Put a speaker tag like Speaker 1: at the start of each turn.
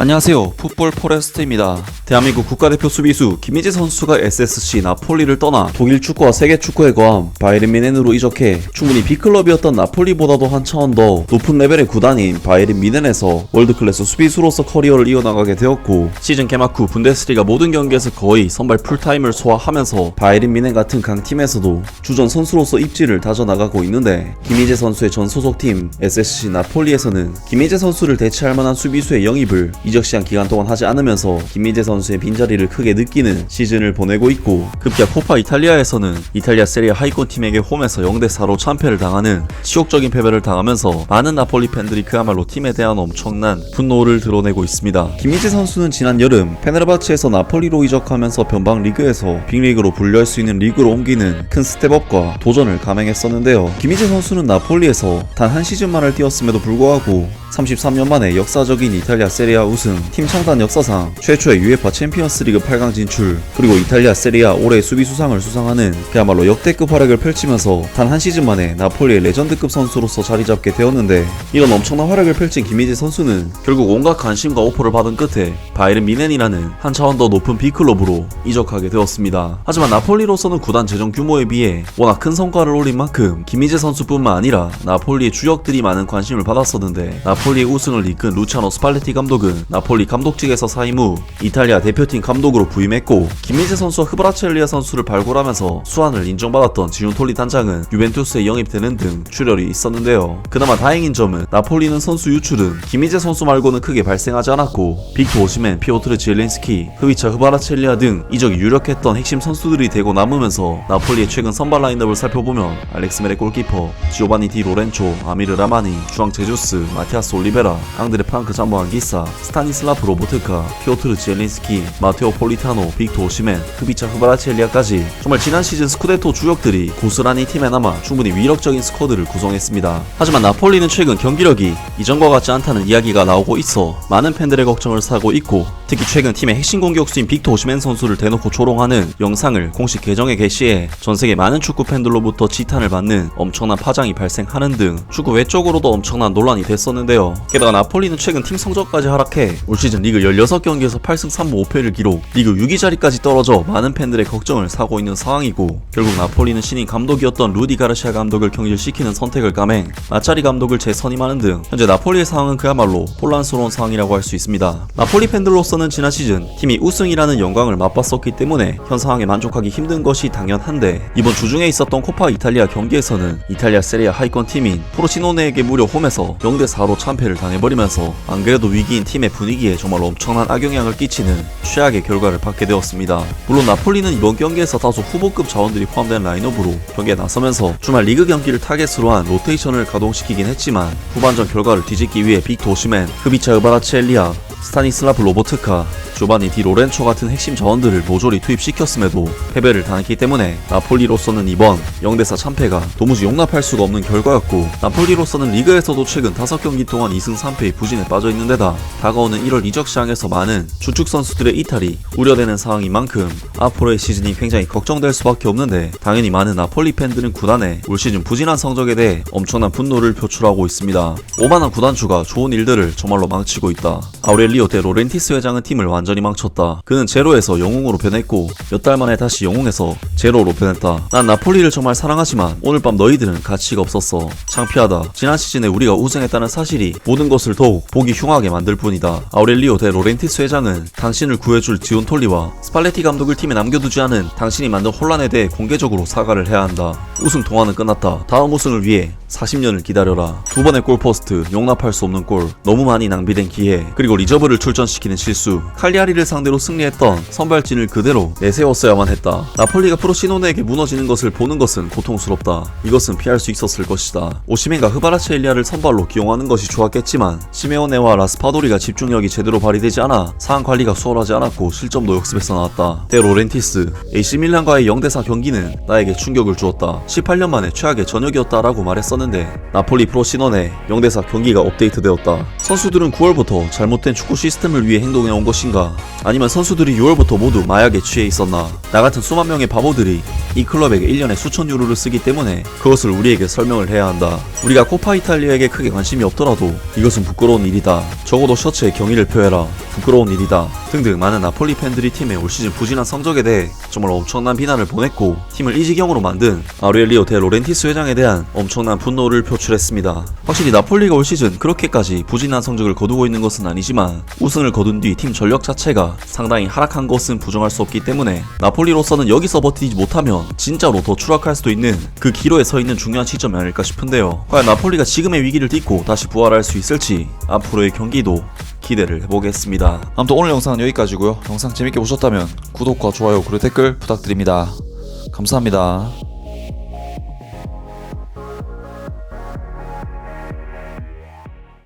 Speaker 1: 안녕하세요. 풋볼 포레스트입니다. 대한민국 국가대표 수비수 김희재 선수가 SSC 나폴리를 떠나 독일 축구와 세계 축구에 거함 바이에른 뮌헨으로 이적해 충분히 B클럽이었던 나폴리보다도 한 차원 더 높은 레벨의 구단인 바이에른 뮌헨에서 월드클래스 수비수로서 커리어를 이어나가게 되었고, 시즌 개막 후 분데스리가 모든 경기에서 거의 선발 풀타임을 소화하면서 바이에른 뮌헨 같은 강팀에서도 주전 선수로서 입지를 다져나가고 있는데, 김희재 선수의 전 소속팀 SSC 나폴리에서는 김희재 선수를 대체할 만한 수비수의 영입을 이적 시장 기간 동안 하지 않으면서 김희재 선수의 빈자리를 크게 느끼는 시즌을 보내고 있고, 급기야 코파 이탈리아에서는 이탈리아 세리아 하위권 팀에게 홈에서 0대4로 참패를 당하는 치욕적인 패배를 당하면서 많은 나폴리 팬들이 그야말로 팀에 대한 엄청난 분노를 드러내고 있습니다. 김희재 선수는 지난 여름 페네르바체에서 나폴리로 이적하면서 변방 리그에서 빅리그로 분류할 수 있는 리그로 옮기는 큰 스텝업과 도전을 감행했었는데요. 김희재 선수는 나폴리에서 단 한 시즌만을 뛰었음에도 불구하고 33년 만에 역사적인 이탈리아 세리아 우승, 팀 창단 역사상 최초의 UEFA 챔피언스리그 8강 진출, 그리고 이탈리아 세리아 올해의 수비수상을 수상하는 그야말로 역대급 활약을 펼치면서 단 한 시즌 만에 나폴리의 레전드급 선수로서 자리잡게 되었는데, 이런 엄청난 활약을 펼친 김희재 선수는 결국 온갖 관심과 오퍼를 받은 끝에 바이에른 뮌헨이라는 한 차원 더 높은 B클럽으로 이적하게 되었습니다. 하지만 나폴리로서는 구단 재정 규모에 비해 워낙 큰 성과를 올린 만큼 김희재 선수뿐만 아니라 나폴리의 주역들이 많은 관심을 받았었는데, 나폴리의 우승을 이끈 루치아노 스팔레티 감독은 나폴리 감독직에서 사임 후 이탈리아 대표팀 감독으로 부임했고, 김희재 선수와 흐바라첼리아 선수를 발굴하면서 수완을 인정받았던 지훈톨리 단장은 유벤투스에 영입되는 등 출혈이 있었는데요. 그나마 다행인 점은 나폴리는 선수 유출은 김희재 선수 말고는 크게 발생하지 않았고, 빅토 오시멘, 피오트르 지엘린스키, 흐비차 흐바라첼리아 등 이적이 유력했던 핵심 선수들이 되고 남으면서 나폴리의 최근 선발 라인업을 살펴보면 알렉스 메레 골키퍼, 지오바니 디 로렌초, 아미르 라마니, 주앙 제주스, 마티아스 올리베라, 앙드레 프랑크 잠보안 기사, 스타니슬라프 로보트카, 피오트르 지엘린스키, 마테오 폴리타노, 빅토 오시멘, 흐비차 흐바라첼리아까지 정말 지난 시즌 스쿠데토 주역들이 고스란히 팀에 남아 충분히 위력적인 스쿼드를 구성했습니다. 하지만 나폴리는 최근 경기력이 이전과 같지 않다는 이야기가 나오고 있어 많은 팬들의 걱정을 사고 있고, 특히 최근 팀의 핵심 공격수인 빅토 오시멘 선수를 대놓고 조롱하는 영상을 공식 계정에 게시해 전세계 많은 축구 팬들로부터 지탄을 받는 엄청난 파장이 발생하는 등 축구 외적으로도 엄청난 논란이 됐었는데요. 게다가 나폴리는 최근 팀 성적까지 하락해 올 시즌 리그 16경기에서 8승 3무 5패를 기록, 리그 6위 자리까지 떨어져 많은 팬들의 걱정을 사고 있는 상황이고, 결국 나폴리는 신인 감독이었던 루디 가르시아 감독을 경질시키는 선택을 감행 마짜리 감독을 재선임하는 등 현재 나폴리의 상황은 그야말로 혼란스러운 상황이라고 할 수 있습니다. 나폴리 팬들로서는 지난 시즌 팀이 우승이라는 영광을 맛봤었기 때문에 현 상황에 만족하기 힘든 것이 당연한데, 이번 주중에 있었던 코파 이탈리아 경기에서는 이탈리아 세리아 하위권 팀인 프로시노네에게 무려 홈에서 0대4로 참패를 당해버리면서 안 그래도 위기인 팀의 분위기에 정말 엄청난 악영향을 끼치는 최악의 결과를 받게 되었습니다. 물론 나폴리는 이번 경기에서 다소 후보급 자원들이 포함된 라인업으로 경기에 나서면서 주말 리그 경기를 타겟으로 한 로테이션을 가동시키긴 했지만, 후반전 결과를 뒤집기 위해 빅토 오시멘, 흐비차 흐바라첼리아, 스타니슬라프 로보트카, 조바니 디 로렌초 같은 핵심 자원들을 모조리 투입시켰음에도 패배를 당했기 때문에 나폴리로서는 이번 0대4 참패가 도무지 용납할 수가 없는 결과였고, 나폴리로서는 리그에서도 최근 5경기 동안 2승 3패의 부진에 빠져있는 데다 다가오는 1월 이적 시장에서 많은 주축 선수들의 이탈이 우려되는 상황인 만큼 앞으로의 시즌이 굉장히 걱정될 수밖에 없는데, 당연히 많은 나폴리 팬들은 구단의 올 시즌 부진한 성적에 대해 엄청난 분노를 표출하고 있습니다. 오만한 구단주가 좋은 일들을 정말로 망치고 있다. 아우렐리오 데 로렌티스 회장은 팀을 완전히 망쳤다. 그는 제로에서 영웅으로 변했고 몇 달 만에 다시 영웅에서 제로로 변했다. 난 나폴리를 정말 사랑하지만 오늘 밤 너희들은 가치가 없었어. 창피하다. 지난 시즌에 우리가 우승했다는 사실이 모든 것을 더욱 보기 흉하게 만들 뿐이다. 아우렐리오 데 로렌티스 회장은 당신을 구해줄 지온톨리와 스팔레티 감독을 팀에 남겨두지 않은 당신이 만든 혼란에 대해 공개적으로 사과를 해야 한다. 우승 동화는 끝났다. 다음 우승을 위해 40년을 기다려라. 2번의 골포스트, 용납할 수 없는 골, 너무 많이 낭비된 기회, 그리고 리저브를 출전시키는 실수, 칼리아리를 상대로 승리했던 선발진을 그대로 내세웠어야만 했다. 나폴리가 프로시노네에게 무너지는 것을 보는 것은 고통스럽다. 이것은 피할 수 있었을 것이다. 오시멘과 흐바라첼리아를 선발로 기용하는 것이 좋았겠지만 시메오네와 라스파도리가 집중력이 제대로 발휘되지 않아 상황 관리가 수월하지 않았고 실점도 역습에서 나왔다. 데 로렌티스, AC 밀란과의 0대4 경기는 나에게 충격을 주었다. 18년 만에 최악의 저녁이었다라고 말했었는데, 나폴리 프로시노네 0대4 경기가 업데이트되었다. 선수들은 9월부터 잘못된 축구 시스템을 위해 행동해온 것인가? 아니면 선수들이 6월부터 모두 마약에 취해 있었나? 나 같은 수만 명의 바보들이 이 클럽에게 1년에 수천 유로를 쓰기 때문에 그것을 우리에게 설명을 해야 한다. 우리가 코파 이탈리아에게 크게 관심이 없더라도 이것은 부끄러운 일이다. 적어도 셔츠에 경의를 표해라. 부끄러운 일이다 등등 많은 나폴리 팬들이 팀의 올 시즌 부진한 성적에 대해 정말 엄청난 비난을 보냈고 팀을 이 지경으로 만든 아우렐리오 데 로렌티스 회장에 대한 엄청난 분노를 표출했습니다. 확실히 나폴리가 올 시즌 그렇게까지 부진한 성적을 거두고 있는 것은 아니지만 우승을 거둔 뒤 팀 전력 자체가 상당히 하락한 것은 부정할 수 없기 때문에 나폴리로서는 여기서 버티지 못하면 진짜로 더 추락할 수도 있는 그 기로에 서 있는 중요한 시점이 아닐까 싶은데요. 과연 나폴리가 지금의 위기를 딛고 다시 부활할 수 있을지 앞으로의 경기도 기대를 해보겠습니다.
Speaker 2: 아무튼 오늘 영상은 여기까지고요. 영상 재밌게 보셨다면 구독과 좋아요 그리고 댓글 부탁드립니다. 감사합니다.